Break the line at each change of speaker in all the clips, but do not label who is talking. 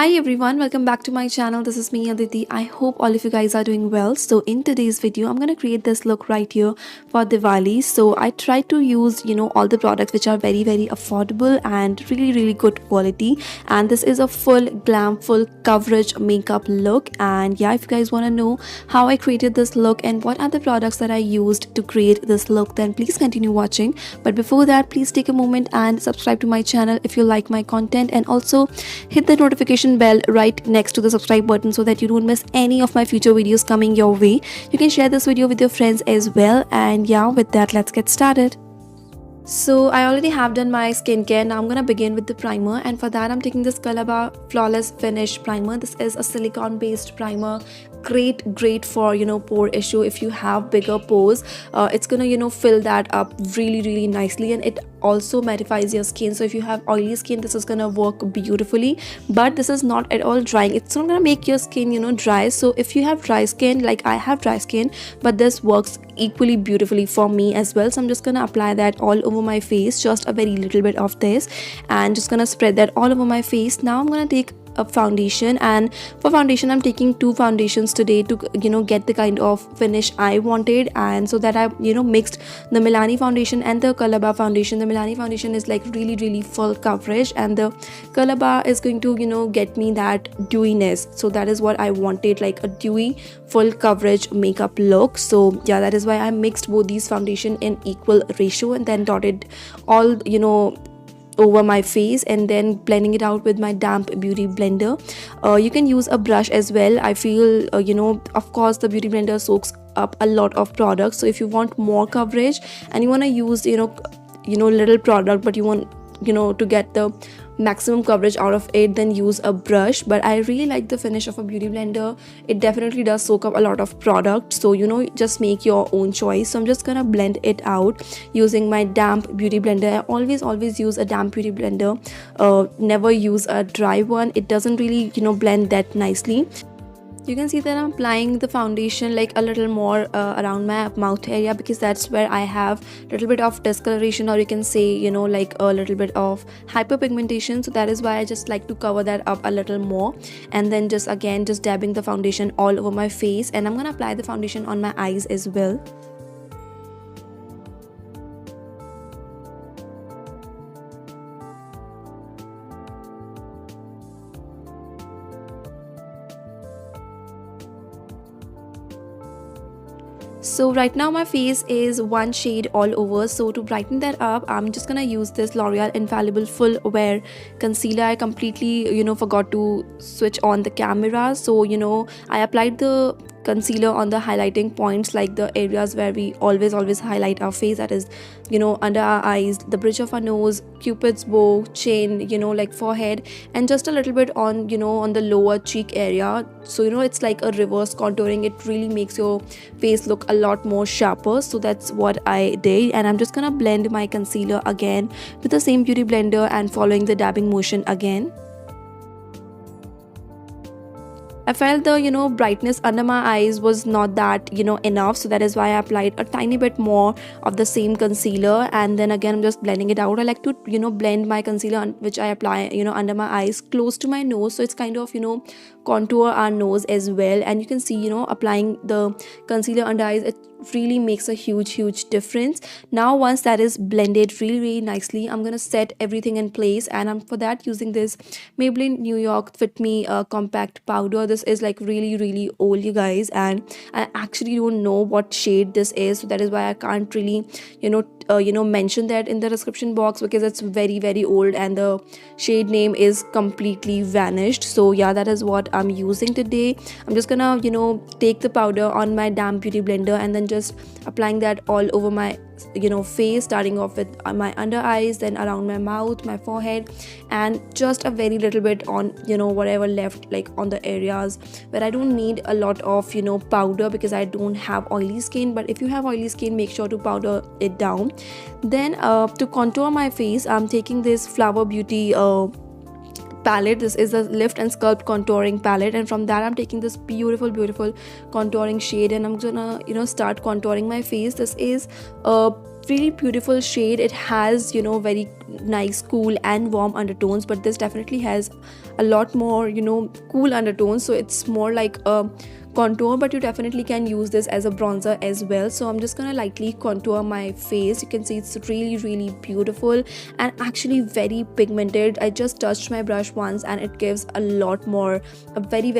Hi everyone, welcome back to my channel. This is me Aditi. I hope all of you guys are doing well. So in today's video, I'm gonna create this look right here for Diwali. So I try to use all the products which are very affordable and really good quality. And this is a full glam, full coverage makeup look. And yeah, if you guys wanna know how I created this look and what are the products that I used to create this look, then please continue watching. But before that, please take a moment and subscribe to my channel if you like my content, and also hit the notification bell right next to the subscribe button so that you don't miss any of my future videos coming your way. You can share this video with your friends as well. And yeah, with that, let's get started. So I already have done my skincare. Now I'm gonna begin with the primer, and for that I'm taking this Colorbar Flawless Finish primer. This is a silicone based primer, great for pore issue. If you have bigger pores, it's gonna fill that up really nicely, and it also mattifies your skin. So if you have oily skin, this is gonna work beautifully, but this is not at all drying. It's not gonna make your skin dry. So if you have dry skin, like I have dry skin, but this works equally beautifully for me as well. So I'm just gonna apply that all over my face, just a very little bit of this, and just gonna spread that all over my face. Now I'm gonna take a foundation, and for foundation I'm taking two foundations today to get the kind of finish I wanted. And so that I mixed the Milani foundation and the Colorbar foundation. The Milani foundation is like really full coverage, and the Colorbar is going to get me that dewiness. So that is what I wanted, like a dewy full coverage makeup look. So yeah, that is why I mixed both these foundation in equal ratio and then dotted all over my face, and then blending it out with my damp beauty blender. You can use a brush as well. I feel of course the beauty blender soaks up a lot of products. So if you want more coverage and you want to use little product, but you want to get the maximum coverage out of it, then use a brush. But I really like the finish of a beauty blender. It definitely does soak up a lot of product, so just make your own choice. So I'm just gonna blend it out using my damp beauty blender. I always use a damp beauty blender, never use a dry one. It doesn't really blend that nicely. You can see that I'm applying the foundation like a little more around my mouth area, because that's where I have a little bit of discoloration, or you can say like a little bit of hyperpigmentation. So that is why I just like to cover that up a little more, and then just dabbing the foundation all over my face. And I'm gonna apply the foundation on my eyes as well. So right now my face is one shade all over. So to brighten that up, I'm just gonna use this L'Oreal Infallible Full Wear Concealer. I completely forgot to switch on the camera. So I applied the concealer on the highlighting points, like the areas where we always highlight our face, that is under our eyes, the bridge of our nose, cupid's bow, chin, like forehead, and just a little bit on on the lower cheek area. So it's like a reverse contouring. It really makes your face look a lot more sharper. So that's what I did, and I'm just gonna blend my concealer again with the same beauty blender and following the dabbing motion again. I felt the brightness under my eyes was not that enough, so that is why I applied a tiny bit more of the same concealer, and then again I'm just blending it out. I like to blend my concealer which I apply under my eyes close to my nose, so it's kind of contour our nose as well. And you can see applying the concealer under eyes, it really makes a huge difference. Now once that is blended really nicely, I'm gonna set everything in place, and I'm for that using this Maybelline New York FITME compact powder. This is like really old, you guys, and I actually don't know what shade this is, so that is why I can't really mention that in the description box, because it's very old and the shade name is completely vanished. So yeah, that is what I'm using today. I'm just gonna take the powder on my damp beauty blender and then just applying that all over my face, starting off with my under eyes, then around my mouth, my forehead, and just a very little bit on whatever left, like on the areas where I don't need a lot of powder, because I don't have oily skin. But if you have oily skin, make sure to powder it down. Then to contour my face, I'm taking this Flower Beauty palette. This is a lift and sculpt contouring palette, and from that I'm taking this beautiful contouring shade, and I'm gonna start contouring my face. This is a really beautiful shade. It has, very nice cool and warm undertones, but this definitely has a lot more, cool undertones, so it's more like a contour, but you definitely can use this as a bronzer as well. So I'm just gonna lightly contour my face. You can see it's really beautiful and actually very pigmented. I just touched my brush once and it gives a lot more, a very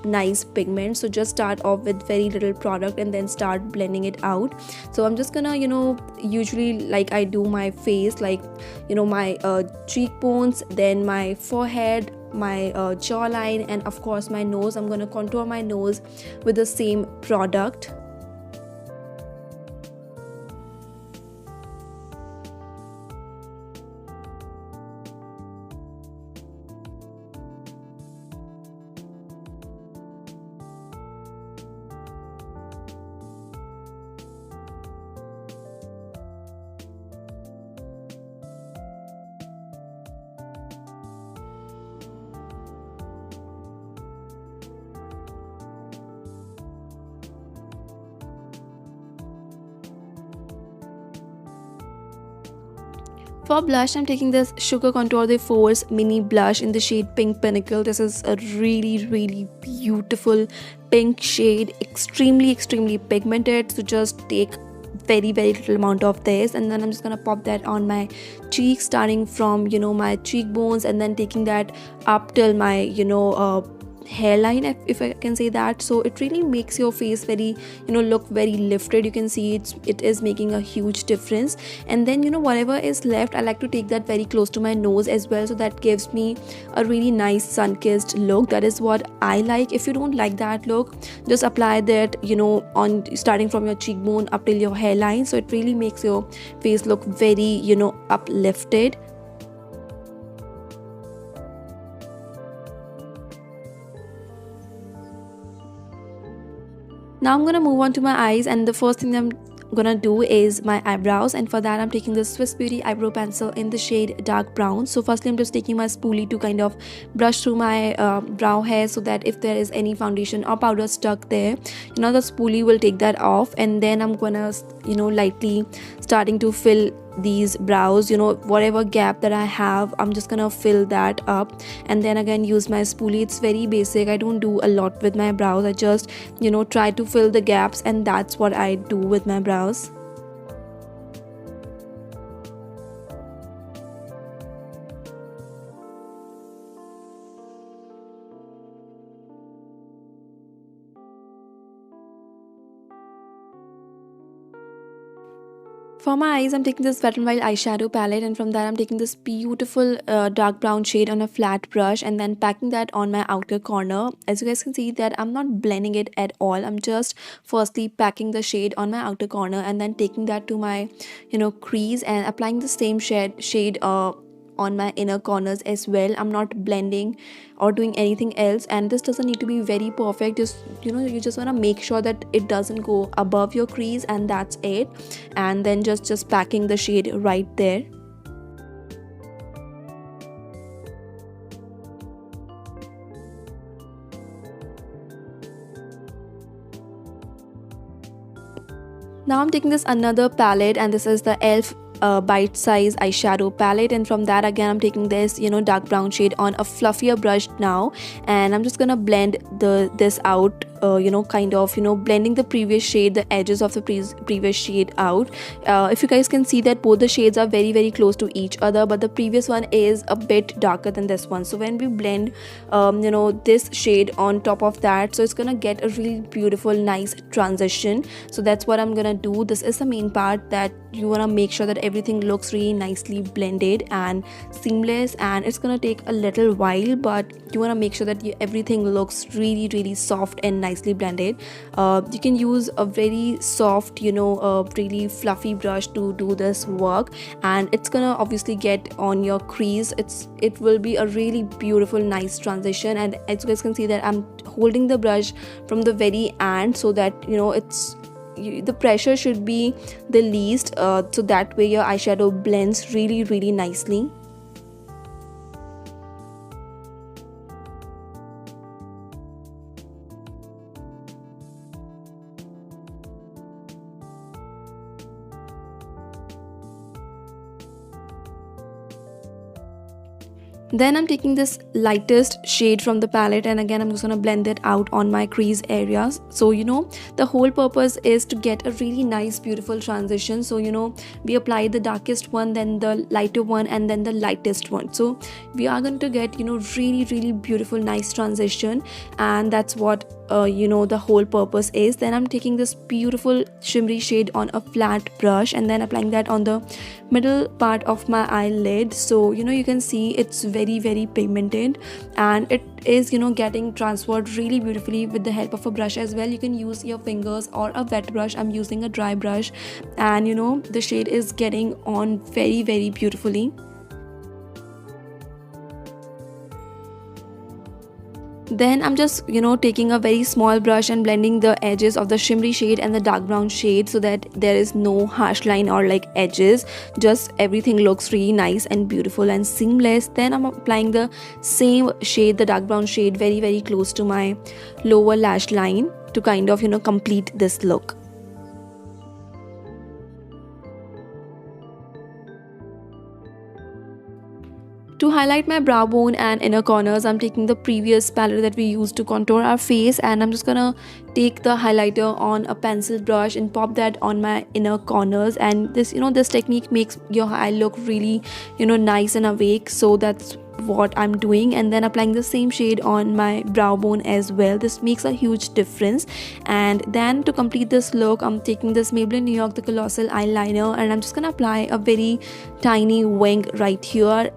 nice pigment. So just start off with very little product and then start blending it out. So I'm just gonna, usually like I do my face, like, my cheekbones, then my forehead, my jawline, and of course my nose. I'm gonna contour my nose with the same product. For blush, I'm taking this Sugar Contour de Force mini blush in the shade Pink Pinnacle. This is a really beautiful pink shade, extremely pigmented. So just take very little amount of this, and then I'm just gonna pop that on my cheeks, starting from, my cheekbones, and then taking that up till my, hairline, if I can say that. So it really makes your face very, look very lifted. You can see it is making a huge difference. And then, whatever is left, I like to take that very close to my nose as well, so that gives me a really nice sun-kissed look. That is what I like. If you don't like that look, just apply that, on starting from your cheekbone up till your hairline. So it really makes your face look very, uplifted. Now I'm gonna move on to my eyes, and the first thing I'm gonna do is my eyebrows, and for that I'm taking the Swiss Beauty eyebrow pencil in the shade dark brown. So firstly I'm just taking my spoolie to kind of brush through my brow hair, so that if there is any foundation or powder stuck there, the spoolie will take that off. And then I'm gonna, lightly starting to fill these brows, whatever gap that I have, I'm just gonna fill that up, and then again use my spoolie. It's very basic. I don't do a lot with my brows. I just, try to fill the gaps, and that's what I do with my brows. For my eyes, I'm taking this Wet n Wild eyeshadow palette, and from that I'm taking this beautiful dark brown shade on a flat brush, and then packing that on my outer corner. As you guys can see that I'm not blending it at all. I'm just firstly packing the shade on my outer corner, and then taking that to my, crease, and applying the same shade on my inner corners as well. I'm not blending or doing anything else, and this doesn't need to be very perfect. Just, you just want to make sure that it doesn't go above your crease, and that's it. And then just packing the shade right there. Now I'm taking this another palette, and this is the elf bite size eyeshadow palette, and from that again I'm taking this, dark brown shade on a fluffier brush now, and I'm just gonna blend this out, kind of, blending the previous shade, the edges of the previous shade out. If you guys can see that both the shades are very close to each other, but the previous one is a bit darker than this one. So when we blend, this shade on top of that, so it's gonna get a really beautiful nice transition. So that's what I'm gonna do. This is the main part, that you want to make sure that everything looks really nicely blended and seamless, and it's gonna take a little while, but you want to make sure that everything looks really soft and nicely blended. You can use a very soft, really fluffy brush to do this work, and it's gonna obviously get on your crease. It will be a really beautiful nice transition. And as you guys can see that I'm holding the brush from the very end, so that the pressure should be the least, so that way your eyeshadow blends really nicely. Then I'm taking this lightest shade from the palette, and again I'm just gonna blend it out on my crease areas. So the whole purpose is to get a really nice beautiful transition. So we apply the darkest one, then the lighter one, and then the lightest one. So we are going to get really beautiful nice transition, and that's what the whole purpose is. Then I'm taking this beautiful shimmery shade on a flat brush and then applying that on the middle part of my eyelid. So you can see it's very pigmented, and it is getting transferred really beautifully with the help of a brush as well. You can use your fingers or a wet brush. I'm using a dry brush, and the shade is getting on very beautifully. Then I'm just taking a very small brush and blending the edges of the shimmery shade and the dark brown shade so that there is no harsh line or like edges, just everything looks really nice and beautiful and seamless. Then I'm applying the same shade, the dark brown shade, very close to my lower lash line to kind of complete this look. To highlight my brow bone and inner corners, I'm taking the previous palette that we used to contour our face, and I'm just gonna take the highlighter on a pencil brush and pop that on my inner corners. And this this technique makes your eye look really nice and awake, so that's what I'm doing. And then applying the same shade on my brow bone as well. This makes a huge difference. And then to complete this look, I'm taking this Maybelline New York, the Colossal eyeliner, and I'm just gonna apply a very tiny wing right here.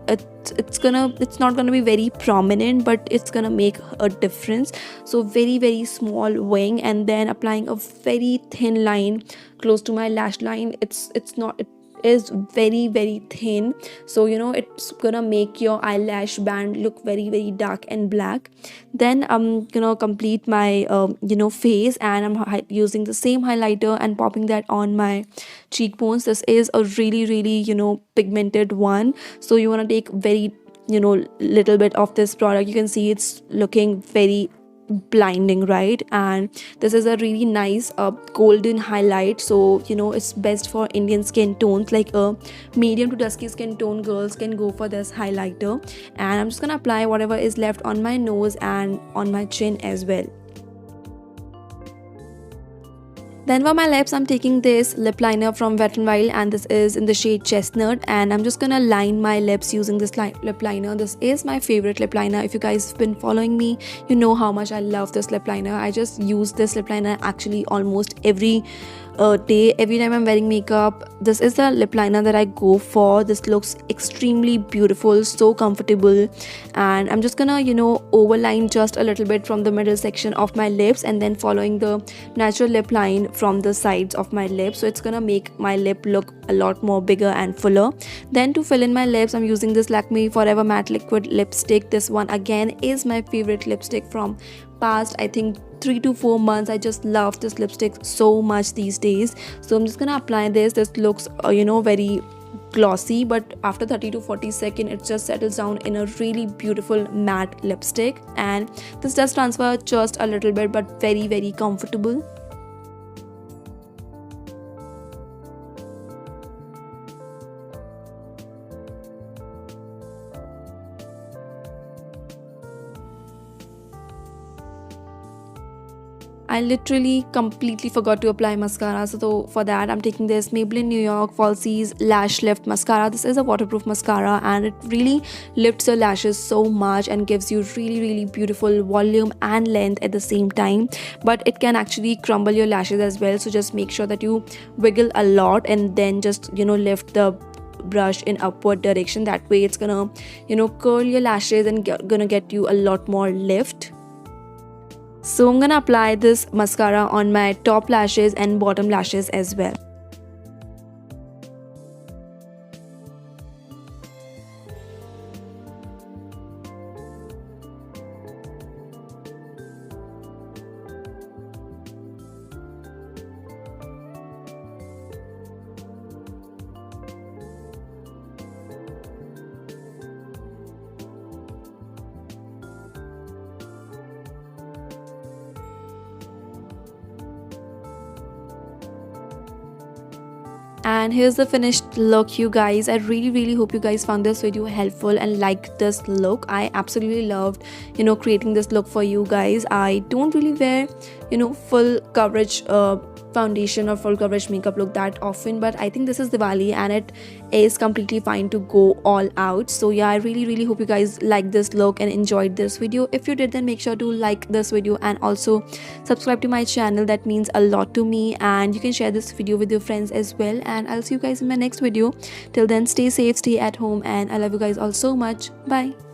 It's not gonna be very prominent, but it's gonna make a difference. So very small wing, and then applying a very thin line close to my lash line. It is very thin, so it's gonna make your eyelash band look very dark and black. Then I'm gonna complete my face, and I'm using the same highlighter and popping that on my cheekbones. This is a really pigmented one, so you want to take very little bit of this product. You can see it's looking very blinding, right? And this is a really nice golden highlight, so it's best for Indian skin tones, like a medium to dusky skin tone girls can go for this highlighter. And I'm just gonna apply whatever is left on my nose and on my chin as well. Then for my lips, I'm taking this lip liner from Wet n Wild, and this is in the shade Chestnut, and I'm just gonna line my lips using this lip liner. This is my favorite lip liner. If you guys have been following me, you know how much I love this lip liner. I just use this lip liner actually almost every day. Every time I'm wearing makeup, this is the lip liner that I go for. This looks extremely beautiful, so comfortable. And I'm just gonna overline just a little bit from the middle section of my lips, and then following the natural lip line from the sides of my lips, so it's gonna make my lip look a lot more bigger and fuller. Then to fill in my lips, I'm using this Lakme Forever Matte Liquid Lipstick. This one again is my favorite lipstick from past, I think, 3 to 4 months. I just love this lipstick so much these days. So I'm just gonna apply this. This looks very glossy, but after 30 to 40 seconds it just settles down in a really beautiful matte lipstick. And this does transfer just a little bit, but very comfortable. I literally completely forgot to apply mascara, so for that I'm taking this Maybelline New York Falsies Lash Lift Mascara. This is a waterproof mascara, and it really lifts your lashes so much and gives you really beautiful volume and length at the same time. But it can actually crumble your lashes as well, so just make sure that you wiggle a lot and then just lift the brush in upward direction. That way it's gonna curl your lashes and gonna get you a lot more lift. So I'm gonna apply this mascara on my top lashes and bottom lashes as well. And here's the finished look, you guys. I really hope you guys found this video helpful and liked this look. I absolutely loved, creating this look for you guys. I don't really wear, full coverage foundation or full coverage makeup look that often, but I think this is Diwali and it is completely fine to go all out. So yeah, I really hope you guys like this look and enjoyed this video. If you did, then make sure to like this video and also subscribe to my channel. That means a lot to me, and you can share this video with your friends as well, and I'll see you guys in my next video. Till then, stay safe, stay at home, and I love you guys all so much. Bye.